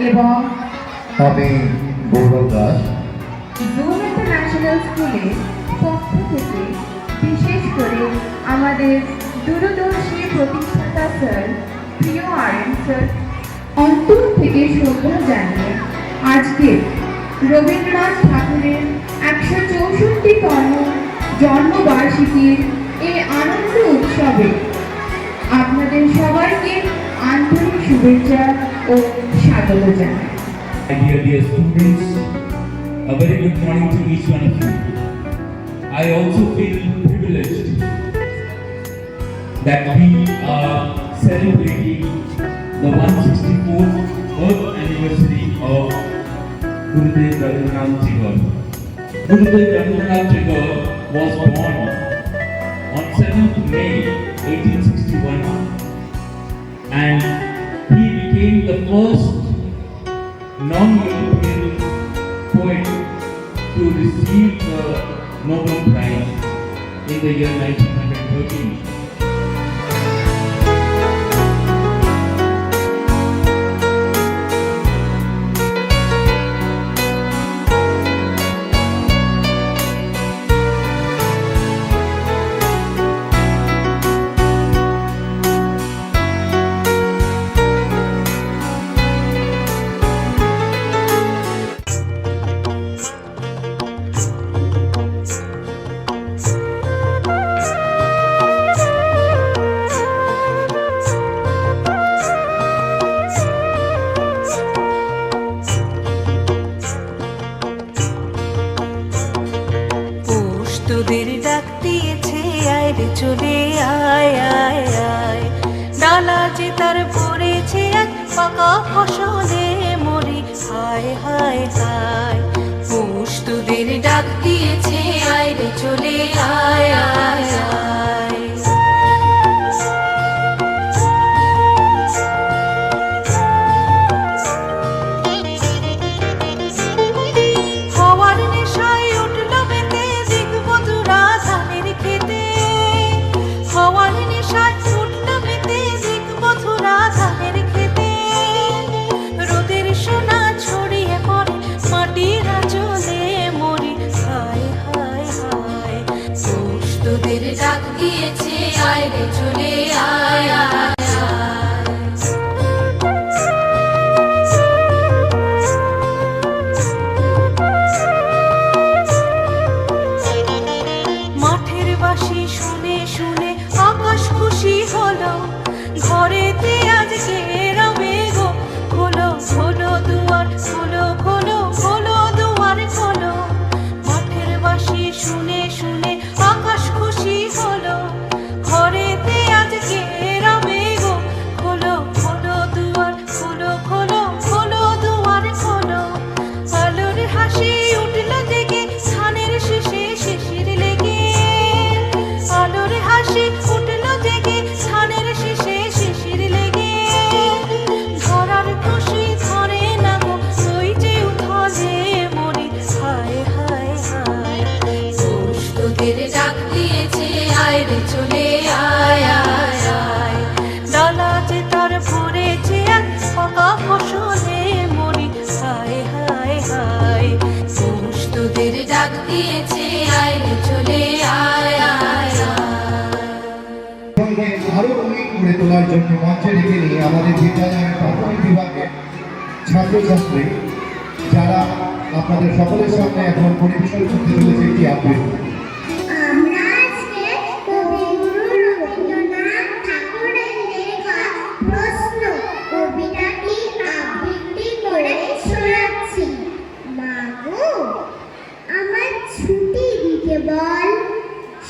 এবং আমি গৌরব Das zoom international স্কুলের পক্ষ থেকে বিশেষ করে আমাদের দূরদর্শী প্রতিষ্ঠাতা স্যার, প্রিয় আরএন স্যার, অন্তর থেকে শ্রদ্ধা জানিয়ে আজকে রবীন্দ্রনাথ ঠাকুরের 164তম জন্মবার্ষিকীর এই আনন্দ উৎসবে আপনাদের সবাইকে আন্তরিক শুভেচ্ছা ও স্বাগত জানাই। Dear students, a very good morning to each one of you. I also feel privileged that we are celebrating the 164th birth anniversary of Gurudev Rabindranath Tagore. Gurudev Rabindranath Tagore was born on 7th May 1861 and he became the first non-European poet to receive the Nobel Prize in the year 1913. তোদের ডাক দিয়েছে আয় রে চলে আয় আয় আয়, ডালা যে তার পড়েছে এক পাকা ফসলে মরি হায় হায় হায়। পৌষ তোদের ডাক দিয়েছে আয় রে চলে আয় আয় আয়। ডাক দিয়েছে আয় রে চলে আয় আয় আয়। মাঠের বাঁশি শুনে শুনে আকাশ খুশি হলো, ঘরেতে আজকে রবে গো খোলো খোলো দুয়ার খোলো খোলো খোলো দুয়ার খোলো। মাঠের বাঁশি শুনে শুনে আকাশ খুশি হলো, ঘরেতে আজকে রবে গো খোলো খোলো দুয়ার খোলো খোলো খোলো দুয়ার খোলো। আলোর হাসি উঠল জেগে ধানের শেষে শিশির লেগে, আলোর হাসি উঠল জেগে ধানের শেষে শিশির লেগে। ধরার খুশি ধরে না গো ওই যে উঠলে মরি হায় হায় হায়। পৌষ তোদের ডাক দিয়েছে আয় রে চলে আয় আয় আয়, ডালা যে তার ভরেছে এক পাকা ফসলে মরি হায় হায় হায়। পৌষ তোদের ডাক দিয়েছে আয় রে চলে আয় আয় আয়। আরো রঙিন করে তোলার জন্য মঞ্চে রেখে নিয়ে আমাদের বিদ্যালয়ের প্রাথমিক বিভাগের ছাত্রছাত্রী যারা আপনাদের সকলের সামনে এখন পরিবেশন করতে চলেছে একটি আবৃত্তি। আমরা আজকে কবিগুরু রবীন্দ্রনাথ ঠাকুরের লেখা প্রশ্ন কবিতাটি আবৃত্তি করে শোনাচ্ছি। মাগো আমার ছুটি দিতে বল,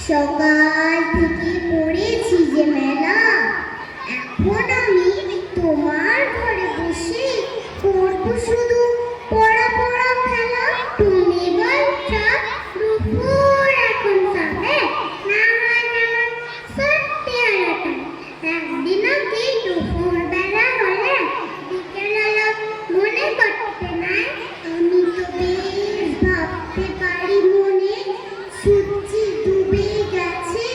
সকাল থেকে পড়েছি যে মেলা। এখন আমি তোমার ঘরে বসে করবো শুধু পড়া পড়া খেলা। তুমি বল দুপুর এখন যাবে না হয় না সত্যি আলাদা। একদিন আগে দুপুর বেলা হলে বিকেল আলো মনে করতে নাই। আমি তো বেশ ভাবতে পারি মনে, সূর্যি ডুবে গেছে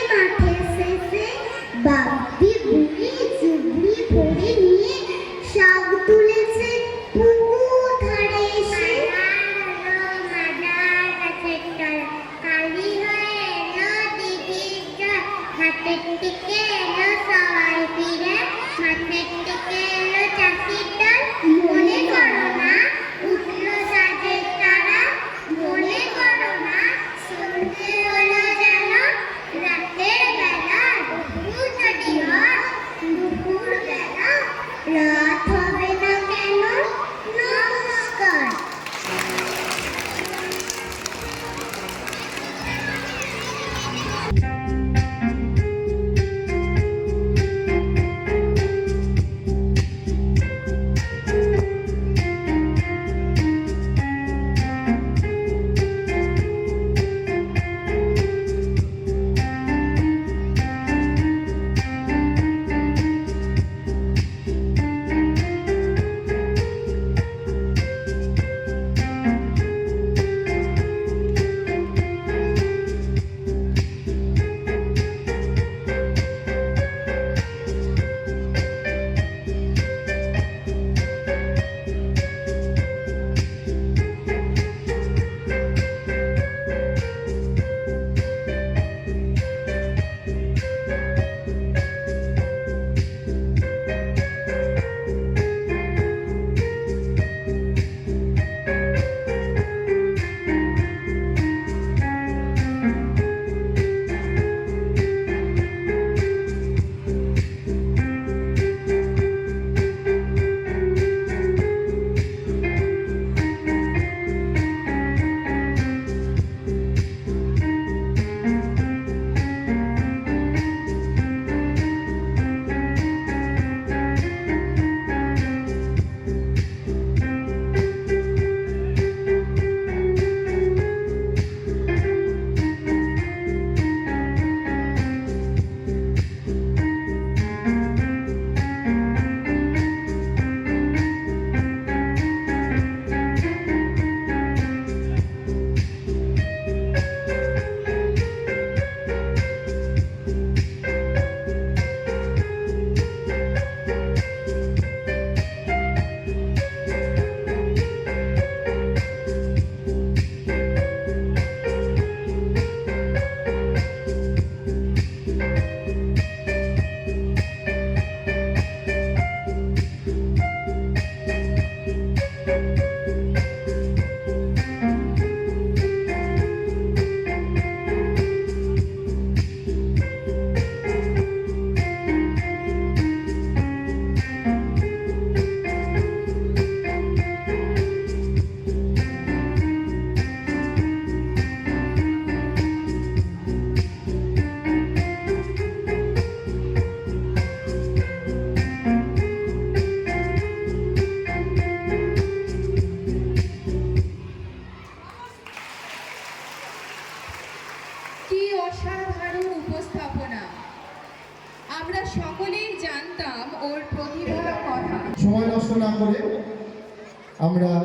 আমরা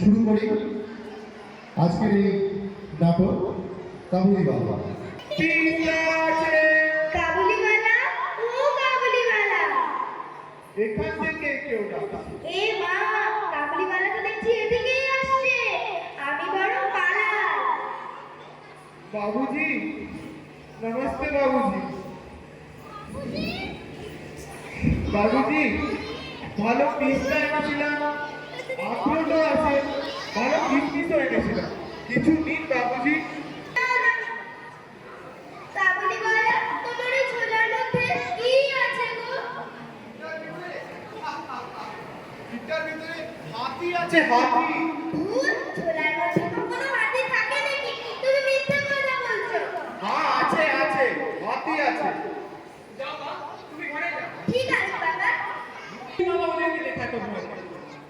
শুরু করি আজকের এই নাটক কাবুলিওয়ালা। কাবুলিওয়ালা, ও কাবুলিওয়ালা। এখান থেকে কেউ ডাকছে। এ মা, কাবুলিওয়ালা তো দেখছি এদিকেই আসছে। আমি বরং পালাই। বাবুজি, নমস্তে বাবুজি। বাবুজি, ভালো পিসটা এনেছিলাম, আখরোটও আছে, ভালো কিশমিশও এনেছিলাম। কিছু নিন বাবুজি। কাবুলিওয়ালা, তোমার এই ঝোলার মধ্যে কি আছে গো? এটার ভিতরে হাতি আছে, হাতি। ভূত, ঝোলার মধ্যে তো কোনো হাতি থাকে নাকি? তুমি মিথ্যা কথা বলছো। হ্যাঁ, আছে আছে, হাতি আছে। যাও মা, তুমি ঘরে যাও। ঠিক আছে বাবা। বাবা ওদেরকে দেখাতে হবে।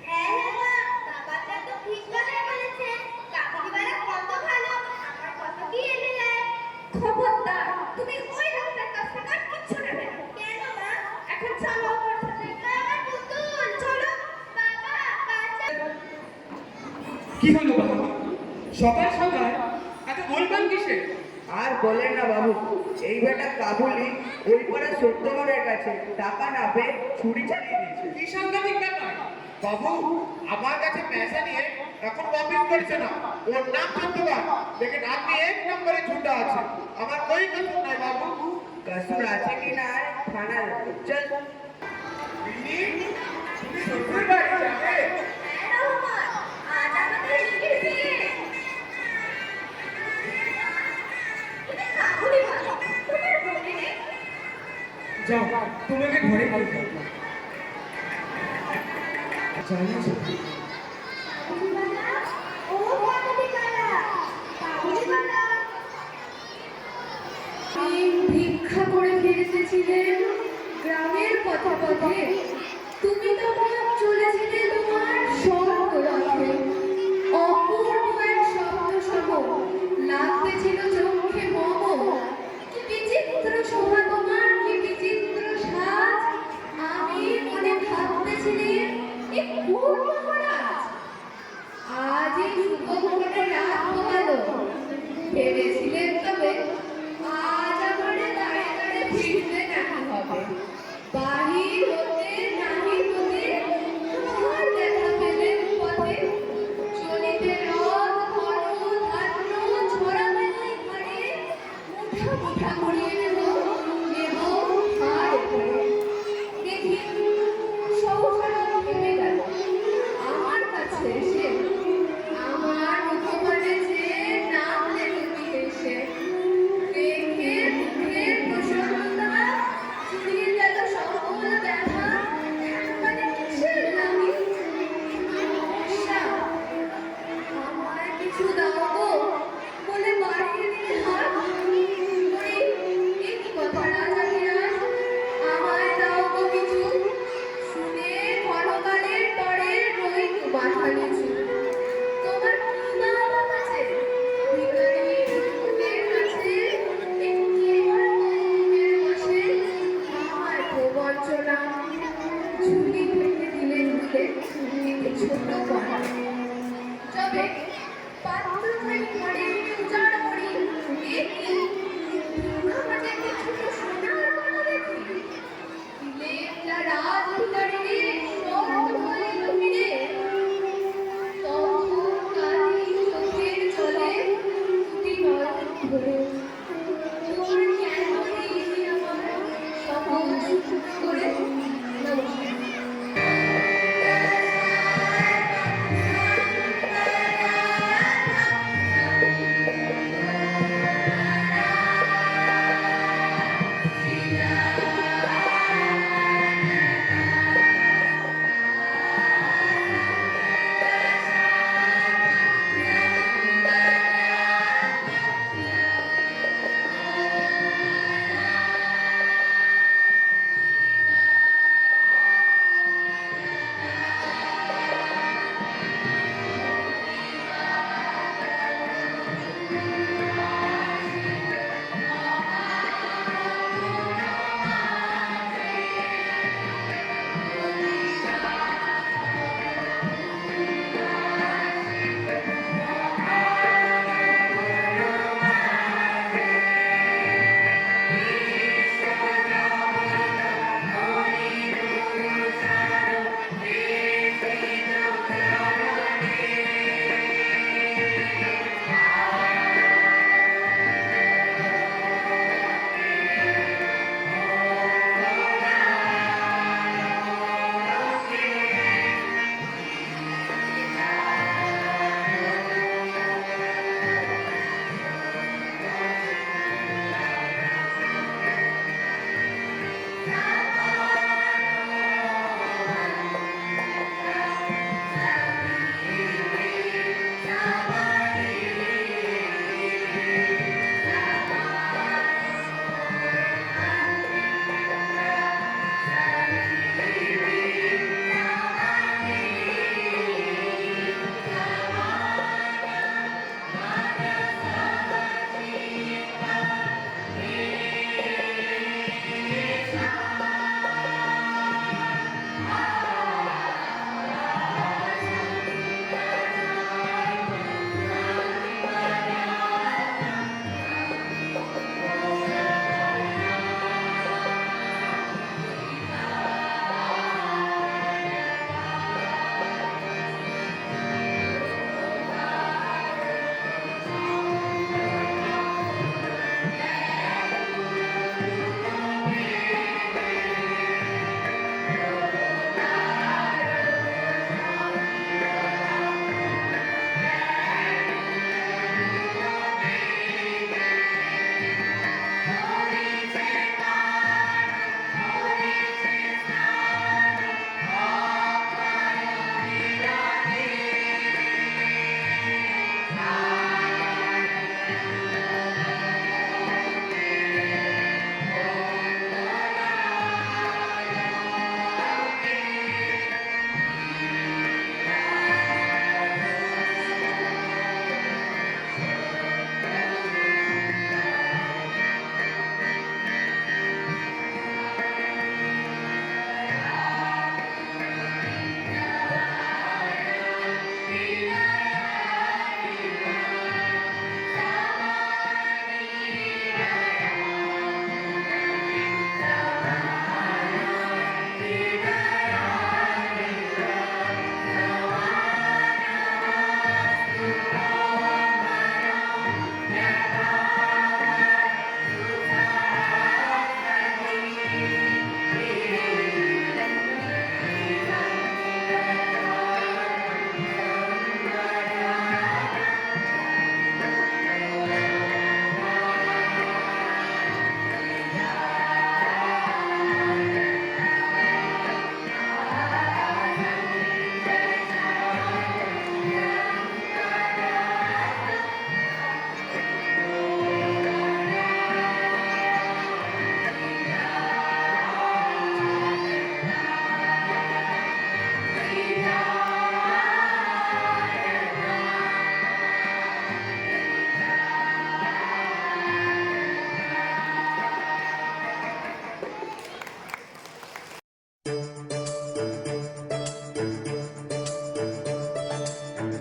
হ্যাঁ হ্যাঁ মা, বাবাটা তো ঠিক কথাই বলেছে। কাবুলিওয়ালা কত ভালো, আমার কত কি এনে দেয়। খবরদার, তুমি ওই লোকটার কাছ থেকে আর কিচ্ছু নেবে না। কেন মা? এখন চলো আমার সাথে। আমার পুতুল, চলো। বাবা, বাঁচাও। কি হলো বাবা, সকাল সকাল এত গোলমাল কিসে? আর বলেন না বাবু, এই বেটা কাবুলি ওই পাড়া সত্যগড়ের কাছে টাকা না পেয়ে ছুরি চালিয়ে দিয়েছে। কি সাংঘাতিক ব্যাপার! বাবু, আমার কাছে পয়সা নিয়ে এখন ওয়াপিস করেছে না। ওর নাম সত্যবান, लेकिन আপনি এক নম্বরে ঝুটা আছে। আমার কোই কসুর নাই বাবু। কসুর আছে কি না থানার চল। বিনি, তুমি শ্বশুর বাড়ি যাবে? হ্যাঁ রহমান, আজ আমাদের লিখির বিয়ে। তুমি কাবুলিওয়ালা, তোমার মনে নেই? যাও, তোমাকে ঘরে গিয়ে যাও। জানিস কাবুলিওয়ালা, ও কাবুলিওয়ালা, কাবুলিওয়ালা। ভিক্ষা করে ফিরেছিলেন গ্রামের পথে পথে, তুমি তখন চলেছিলে তোমার স্বর্গরথে। অপূর্ব এক শব্দ সহ লাগতেছিল চোখে মম। কি বিচিত্র শোভা তোমার, কি বিচিত্র সাজ। আমি মনে ভাবতেছিলেন এ কোন মহারাজ। আজ এই শুভমঙ্গলে রাত পোহালো। ভেবেছিলেন তবে আজ আমারে দাঁড়ে দাঁড়ে ফিরতে নাকি হবে। বাহির হতে নাহি হতে তোমার দেখা পেলেন পথে। চলিতে রথ ঘন ধান্য ছড়াবে নাই ঘরে। মুঠা মুঠা করিয়ে নেব নেব হার উপরে। দেখি সৌভাগ্য ভেবে গেল আমার কাছে এসে। আমার মুখপানে যে নামলে তুমি এসে। দেখে মুখের প্রসন্নতা চুরিয়ে গেল সকল ব্যথা। মানে কিসের লাগি সমস্যা? আমায় কিছু দাও গো বলে বাড়িয়ে দিলে হাত। বলি, এ কি কথা রাজাধিরাজ, আমায় দাও গো কিছু। শুনে ক্ষণকালের তরে রইত মাথা নিচু। তোমার কি না আমার কাছে? ভিখারি ভিক্ষুকের কাছে একটি কলঙ্কের বসে আমার প্রবঞ্চনা। ঝুলি ফেলে দিলেন দিলে একটি ছোট কণা। তবে পাত্রখানি ঘরে উজাড় করি, এ কি? ভিক্ষাপাতে একটি ছোট সোনার কণা দেখি। দিলেন না রাজভিখারিণী শর্ত বলিল ফিরে। তখন কালি চোখের জলে দুটি নয়ন ভরে। তোমার কেন এই আমার সকল সুখ করে? নমস্কার।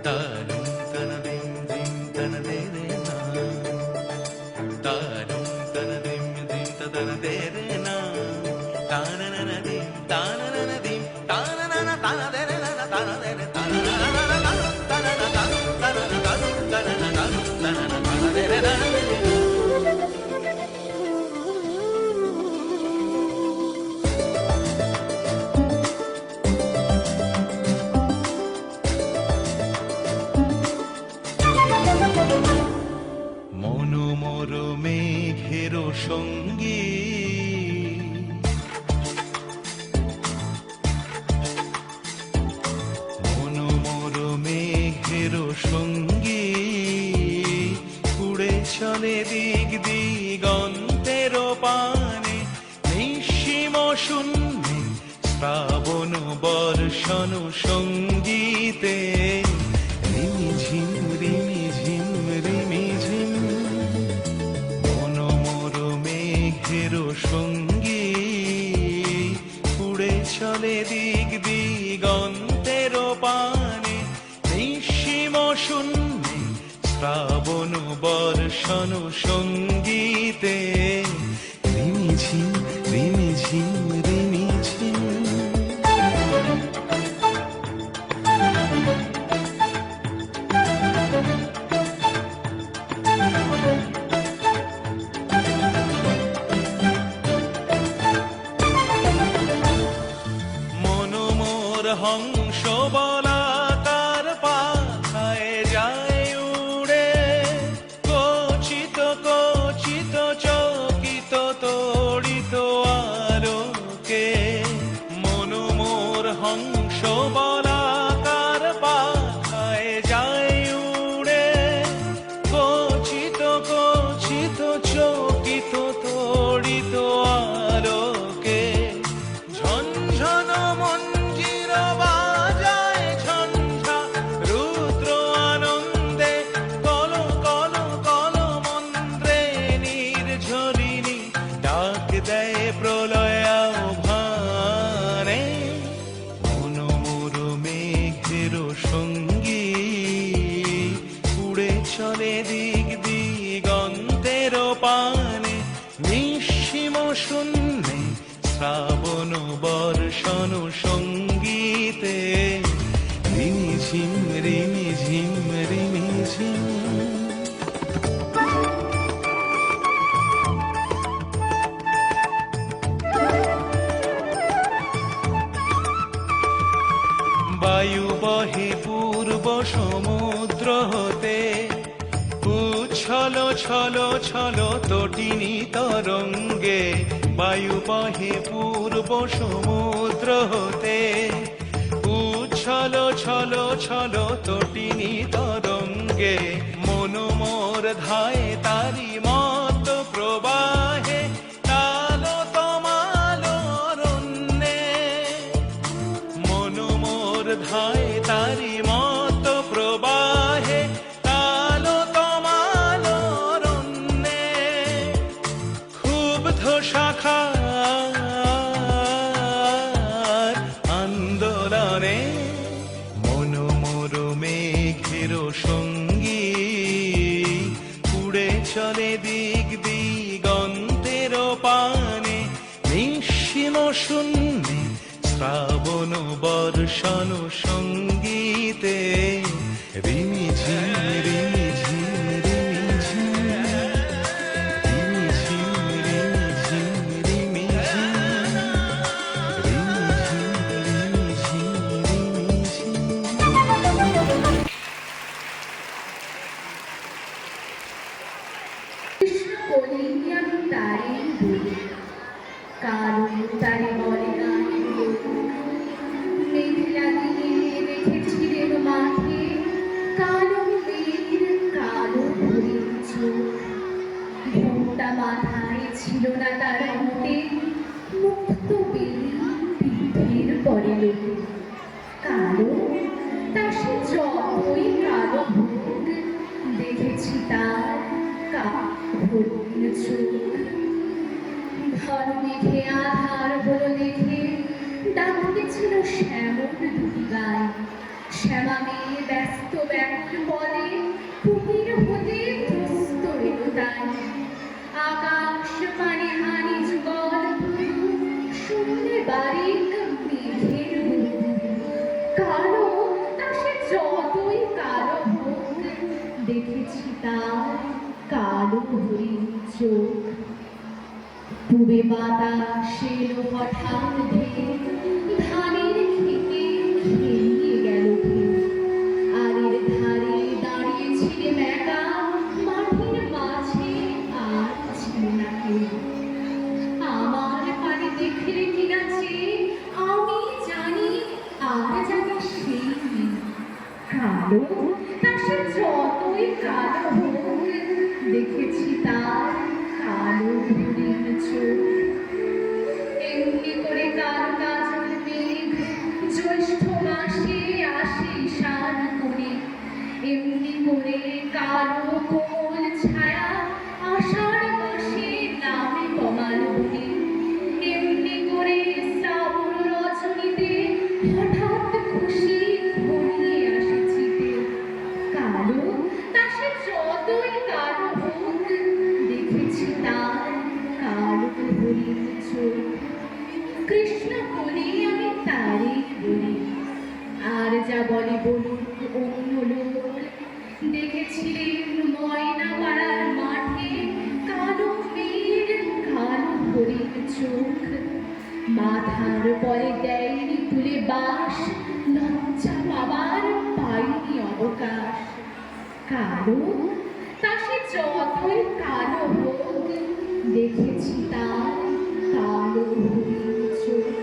Tarum tanadim dim tanadere na. Tarum tanadim dim tanadere na. Tananadim tananadim tananana tanadere na tanadere tananana tanadere na. মনোমর মেঘের সঙ্গী মনোমর মেঘের সঙ্গী উড়ে চলে দিক দিগন্তের পানে নিঃসীম শূন্যে শ্রাবণ বর্ষণ সঙ্গীতে রিমিঝিম রিমিঝিম রিমিঝিম মনোমর মেঘের সঙ্গী উড়ে চলে দিক দিগন্তের পানে নিঃসীম শূন্যে শ্রাবণ বর্ষণ সঙ্গীতে রিমিঝিম রিমিঝিম রিমিঝিম। মনোমর হংস বলাকার পাখায় যায় উড়ে কচিত কচিত চকিত তড়িত আলোকে মনোমর হংস বলাকার পাখায় যায় উড়ে কচিত কচিত চকিত তড়িত আলোকে ঝনঝন মঞ্জির বাজায় ঝঞ্ঝা রুদ্র আনন্দে কল কল কল মন্ত্রে নির্ঝরিণী ডাক দেয় প্রলয় আহ্বানে মনোমর মেঘের সঙ্গী উড়ে চলে দিক দিগন্তের পানে নিঃসীম শূন্যে শ্রাবণ বর্ষণ সঙ্গীতে রিমিঝিম রিমিঝিম রিমিঝিম। বায়ু বহে পূর্ব সমুদ্র হতে উচ্ছল ছল ছল তটিনী তরঙ্গে বায়ু বহে পূর্ব সমুদ্র হতে উচ্ছল ছল ছল তটিনী তরঙ্গে মনোমর ধায় তারি মত প্রবাহে তাল তমাল অরণ্যে মনোমর ধায় তারি মত প্রবাহে তাল তমাল অরণ্যে ক্ষুব্ধ শাখার আন্দোলনে মনোমর মেঘের সঙ্গী উড়ে চলে দিক দিগন্তের পানে নিঃসীম শূন্যে শ্রাবণ বর্ষণ সঙ্গীতে রিমিঝিম রিমিঝিম রিমিঝিম রিমিঝিম রিমিঝিম রিমিঝিম রিমিঝিম রিমিঝিম রিমিঝিম। কৃষ্ণ বলি আমি তারে বলি কারণ তারে বলে না মেঘ লাগিয়ে রেখেছিলেন মাঠে কালো মেঘ কালো ভরির চোখ ঘোমটা মাথায় ছিল না তার মুখে মুক্ত বেলি পিঠের পরে লোকে কালো তা সে যতই কালো ভোগ দেখেছি তার কালো চোখ ঘর মেঘে আধার হলো দেখে ডাকতে ছিল শ্যামল দুটি গায়ে শ্যামা মেয়ে ব্যস্ত ব্যাকুল বলে কুটির হতে প্রস্ত তাই আকাশ পানে হানি যুগল শূন্যে বারিক মেঘের কালো তা সে যতই কালো হোক দেখেছি তার কালো হরিণ চোখ পূবে বাতাস এলো হঠাৎ ধেয়ে ধানের খেতে খেয়ে গেল আরের ধারে দাঁড়িয়েছিলেন একা মাটির মাঝে আর ছিল না কেউ আমার পানে দেখলে কিনা চেয়ে আমি জানি আর জানি সেই কালো তা সে যতই কালো হোক দেখেছি তার কালো হরিণ চোখ এমনি করে কালো কাজল মেঘ জ্যৈষ্ঠ মাসে আসে ঈশান কোণে এমনি করে কালো কোল ছায়া আষাঢ় মাসে নামে কমাল বনে এমনি করে শ্রাবণ রজনীতে হঠাৎ খুশি ঘনিয়ে আসে চিতে কালো তা সে যতই কালো হোক দেখেছি তার কালো হরিণ চোখ কৃষ্ণ বলি আমি তারই বলি আর যা বলে বলুন অন্য লোক দেখেছিলেন ময়না পাড়ার মাঠে কালো মেয়ের কালো হরিণ চোখ মাথার পরে দেয়নি তুলে বাস লজ্জা পাবার পাইনি অবকাশ কালো তা সে যতই কালো হোক দেখেছি তার কালো হরিণ চোখ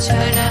ছাড়া